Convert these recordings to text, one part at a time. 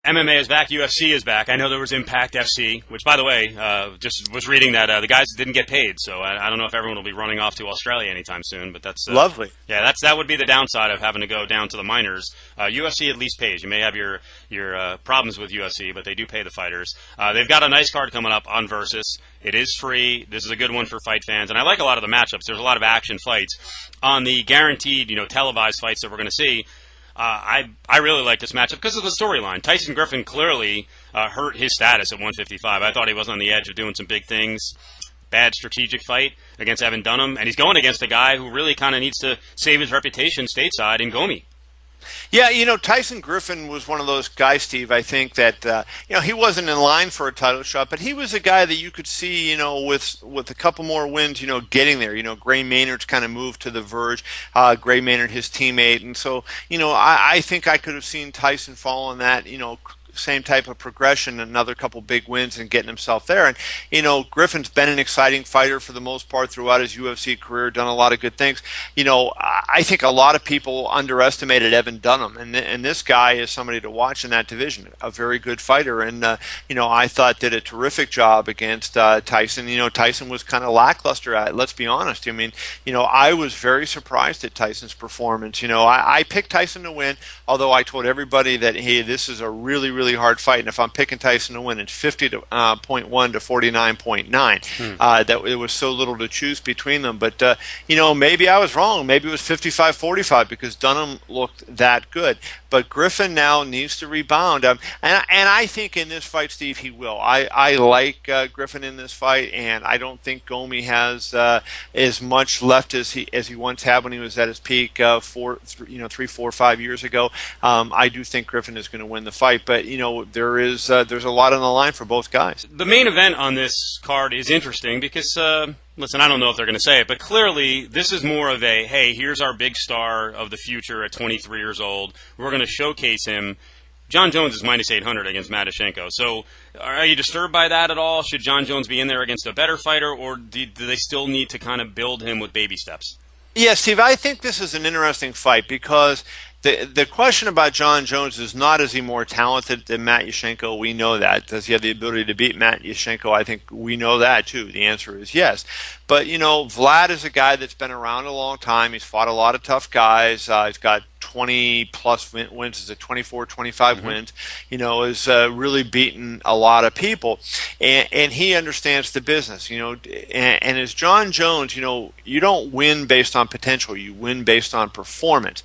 MMA is back. UFC is back. I know there was Impact FC, which, by the way, just was reading that the guys didn't get paid. So I don't know if everyone will be running off to Australia anytime soon. But that's lovely. Yeah, that would be the downside of having to go down to the minors. UFC at least pays. You may have your problems with UFC, but they do pay the fighters. They've got a nice card coming up on Versus. It is free. This is a good one for fight fans, and I like a lot of the matchups. There's a lot of action fights on the guaranteed, televised fights that we're going to see. I really like this matchup because of the storyline. Tyson Griffin clearly hurt his status at 155. I thought he was on the edge of doing some big things. Bad strategic fight against Evan Dunham, and he's going against a guy who really kind of needs to save his reputation stateside in Gomi. Yeah, Tyson Griffin was one of those guys, Steve, I think that, he wasn't in line for a title shot, but he was a guy that you could see, with a couple more wins, getting there. Gray Maynard's kind of moved to the verge, Gray Maynard, his teammate. And so, I think I could have seen Tyson follow in that, same type of progression, another couple big wins and getting himself there. And, Griffin's been an exciting fighter for the most part throughout his UFC career, done a lot of good things. I think a lot of people underestimated Evan Dunham, and this guy is somebody to watch in that division, a very good fighter. And, I thought did a terrific job against Tyson. Tyson was kind of lackluster at it, let's be honest. I was very surprised at Tyson's performance. I picked Tyson to win, although I told everybody that, hey, this is a really, really hard fight, and if I'm picking Tyson to win, it's 50.1 to 49.9. That it was so little to choose between them. But maybe I was wrong. Maybe it was 55-45 because Dunham looked that good. But Griffin now needs to rebound, and I think in this fight, Steve, he will. I like Griffin in this fight, and I don't think Gomi has as much left as he once had when he was at his peak 3, 4, 5 years ago. I do think Griffin is going to win the fight, but there's a lot on the line for both guys. The main event on this card is interesting because, listen, I don't know if they're going to say it, but clearly this is more of a, hey, here's our big star of the future at 23 years old. We're going to showcase him. Jon Jones is minus 800 against Matyushenko. So are you disturbed by that at all? Should Jon Jones be in there against a better fighter, or do they still need to kind of build him with baby steps? Yeah, Steve, I think this is an interesting fight because the question about Jon Jones is not, is he more talented than Matyushenko? We know that. Does he have the ability to beat Matyushenko? I think we know that too. The answer is yes. But, Vlad is a guy that's been around a long time. He's fought a lot of tough guys. He's got 20-plus wins. Is it 24, 25 wins? Is really beaten a lot of people. And he understands the business, And as Jon Jones, you don't win based on potential. You win based on performance.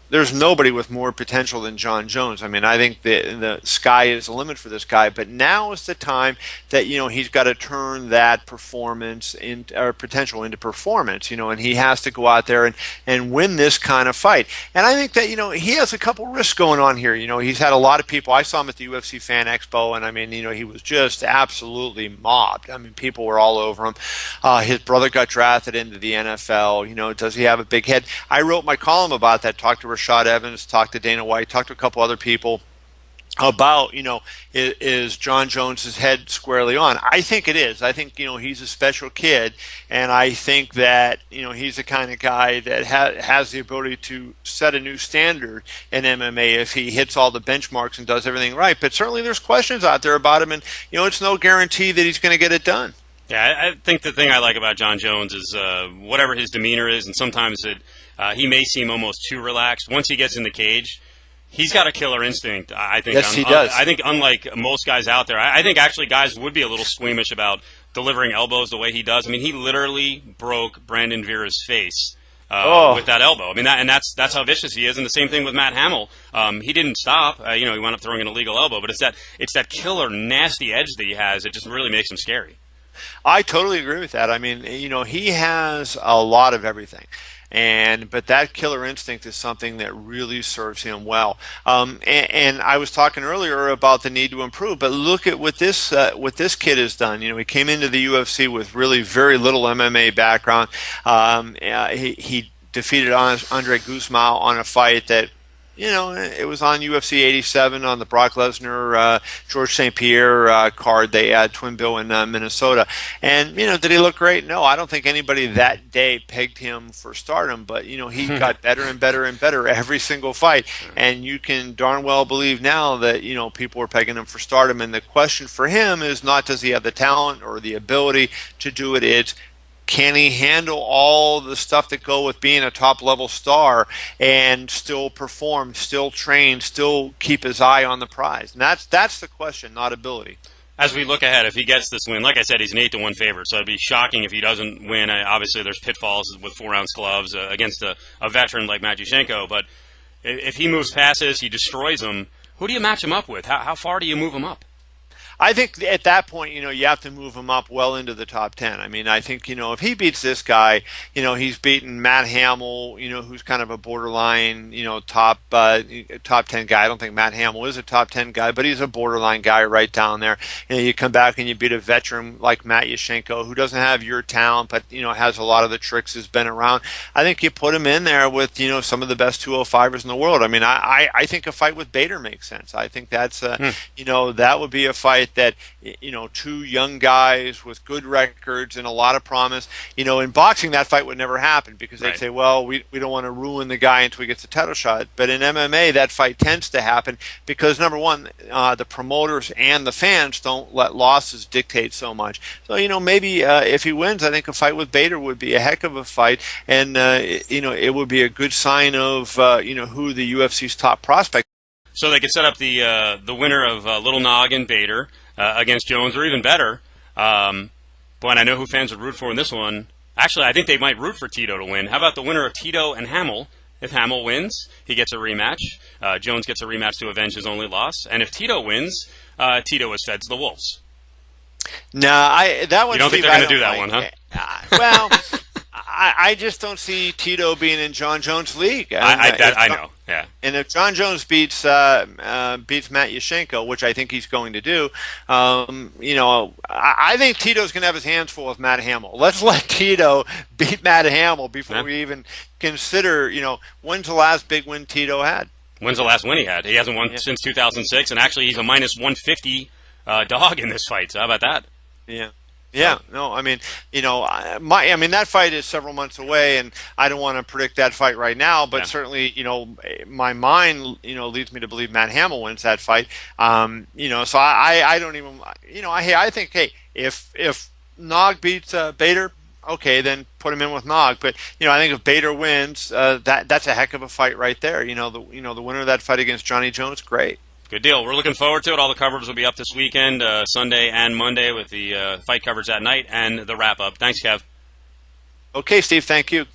There's nobody with more potential than Jon Jones. I think the sky is the limit for this guy, but now is the time that, he's got to turn that performance or potential into performance, and he has to go out there and win this kind of fight. And I think that, he has a couple risks going on here. He's had a lot of people. I saw him at the UFC Fan Expo, and he was just absolutely mobbed. People were all over him. His brother got drafted into the NFL. Does he have a big head? I wrote my column about that, talked to Rashad Evans, talked to Dana White, talked to a couple other people about, is Jon Jones' head squarely on? I think it is. I think, he's a special kid, and I think that, he's the kind of guy that has the ability to set a new standard in MMA if he hits all the benchmarks and does everything right. But certainly there's questions out there about him, and, it's no guarantee that he's going to get it done. Yeah, I think the thing I like about Jon Jones is whatever his demeanor is, and sometimes he may seem almost too relaxed. Once he gets in the cage, he's got a killer instinct, I think. Yes, he does. I think unlike most guys out there, I think actually guys would be a little squeamish about delivering elbows the way he does. He literally broke Brandon Vera's face with that elbow. That's how vicious he is. And the same thing with Matt Hamill. He didn't stop. He wound up throwing an illegal elbow, but it's that killer, nasty edge that he has. It just really makes him scary. I totally agree with that. He has a lot of everything. But that killer instinct is something that really serves him well. And I was talking earlier about the need to improve, but look at what this kid has done. He came into the UFC with really very little MMA background. He defeated Andre Guzmão on a fight that it was on UFC 87 on the Brock Lesnar, George St. Pierre card. They had Twin Bill in Minnesota. And, did he look great? No, I don't think anybody that day pegged him for stardom. But, he got better and better and better every single fight. And you can darn well believe now that, people were pegging him for stardom. And the question for him is not does he have the talent or the ability to do it. It's can he handle all the stuff that go with being a top-level star and still perform, still train, still keep his eye on the prize? And that's the question, not ability. As we look ahead, if he gets this win, like I said, he's an 8-1 favorite, so it'd be shocking if he doesn't win. Obviously, there's pitfalls with 4-ounce gloves against a veteran like Matyushenko, but if he moves past this, he destroys him, who do you match him up with? How far do you move him up? I think at that point, you have to move him up well into the top 10. I mean, I think, if he beats this guy, he's beaten Matt Hamill, who's kind of a borderline, top 10 guy. I don't think Matt Hamill is a top 10 guy, but he's a borderline guy right down there. You come back and you beat a veteran like Matyushenko, who doesn't have your talent, but, has a lot of the tricks, has been around. I think you put him in there with, some of the best 205ers in the world. I mean, I think a fight with Bader makes sense. I think that's, that would be a fight that two young guys with good records and a lot of promise. In boxing that fight would never happen because they'd say, well, we don't want to ruin the guy until he gets a title shot. But in MMA that fight tends to happen because number one, the promoters and the fans don't let losses dictate so much. So maybe if he wins, I think a fight with Bader would be a heck of a fight, and it would be a good sign of who the UFC's top prospect. So they could set up the winner of Little Nog and Bader against Jones, or even better. Boy, and I know who fans would root for in this one. Actually, I think they might root for Tito to win. How about the winner of Tito and Hamill? If Hamill wins, he gets a rematch. Jones gets a rematch to avenge his only loss. And if Tito wins, Tito is fed to the Wolves. No, that one. You don't think they're going to do that one, huh? Well, I just don't see Tito being in Jon Jones' league. I know. Yeah. And if Jon Jones beats Matyushenko, which I think he's going to do, I think Tito's going to have his hands full with Matt Hamill. Let's let Tito beat Matt Hamill before we even consider, when's the last big win Tito had? When's the last win he had? He hasn't won since 2006, and actually he's a minus 150 dog in this fight. So how about that? Yeah. Yeah, no, I mean, that fight is several months away, and I don't want to predict that fight right now, but certainly, my mind, leads me to believe Matt Hamill wins that fight. So I don't even, I think, hey, if Nog beats Bader, okay, then put him in with Nog. But I think if Bader wins, that's a heck of a fight right there. The winner of that fight against Johnny Jones, great. Good deal. We're looking forward to it. All the coverage will be up this weekend, Sunday and Monday, with the fight coverage at night and the wrap-up. Thanks, Kev. Okay, Steve. Thank you.